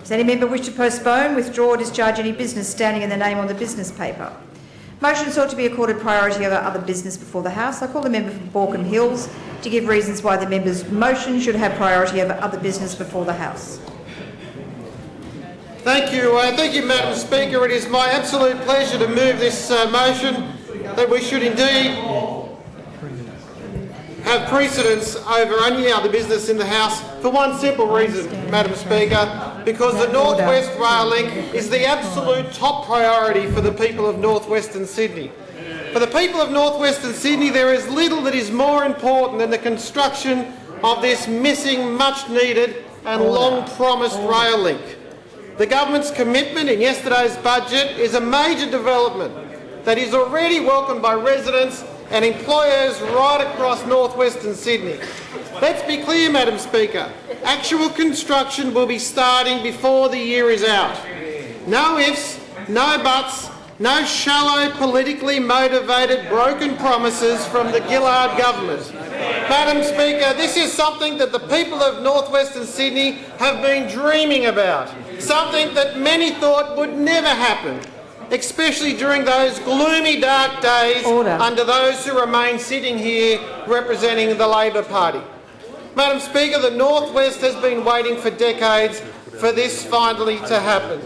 Does any member wish to postpone, withdraw or discharge any business standing in the name on the business paper? Motion sought to be accorded priority over other business before the House. I call the member for Baulkham Hills to give reasons why the member's motion should have priority over other business before the House. Thank you, Madam Speaker. It is my absolute pleasure to move this motion that we should indeed have precedence over any other business in the House for one simple reason, Madam Speaker, because the North West Rail Link is the absolute top priority for the people of North Western Sydney. For the people of North Western Sydney, there is little that is more important than the construction of this missing, much-needed and long-promised rail link. The government's commitment in yesterday's budget is a major development that is already welcomed by residents and employers right across North Western Sydney. Let's be clear, Madam Speaker, actual construction will be starting before the year is out. No ifs, no buts, no shallow, politically motivated, broken promises from the Gillard government. Madam Speaker, this is something that the people of North Western Sydney have been dreaming about, something that many thought would never happen, especially during those gloomy, dark days under those who remain sitting here representing the Labor Party. Madam Speaker, the North West has been waiting for decades for this finally to happen.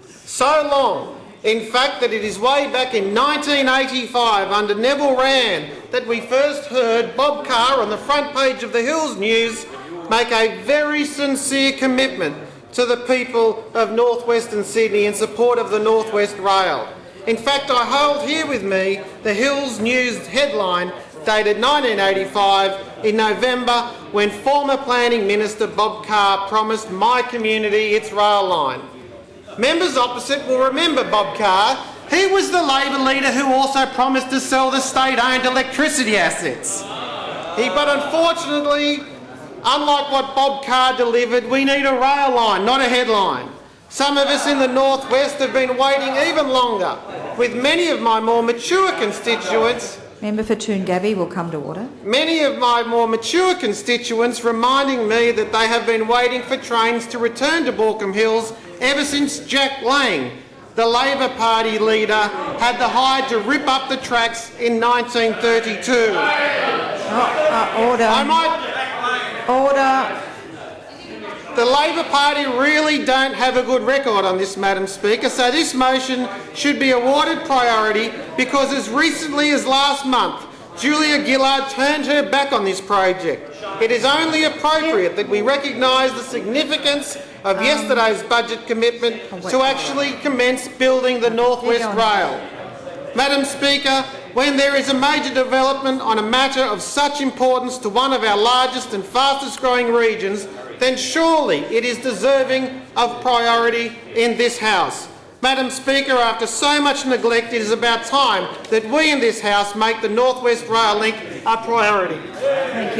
So long, in fact, that it is way back in 1985 under Neville Wran that we first heard Bob Carr on the front page of the Hills News make a very sincere commitment to the people of North Western Sydney in support of the North West Rail. In fact, I hold here with me the Hills News headline dated 1985 in November, when former Planning Minister Bob Carr promised my community its rail line. Members opposite will remember Bob Carr. He was the Labor leader who also promised to sell the state-owned electricity assets. But unfortunately, unlike what Bob Carr delivered, we need a rail line, not a headline. Some of us in the North West have been waiting even longer, with many of my more mature constituents... Member for Toongabbie will come to order. Many of my more mature constituents reminding me that they have been waiting for trains to return to Baulkham Hills ever since Jack Lang, the Labor Party leader, had the hide to rip up the tracks in 1932. Order. Order. The Labor Party really don't have a good record on this, Madam Speaker, so this motion should be awarded priority because as recently as last month, Julia Gillard turned her back on this project. It is only appropriate that we recognise the significance of yesterday's budget commitment to actually commence building the North West Rail. Madam Speaker, when there is a major development on a matter of such importance to one of our largest and fastest growing regions, then surely it is deserving of priority in this House. Madam Speaker, after so much neglect, it is about time that we in this House make the North West Rail Link a priority. Thank you.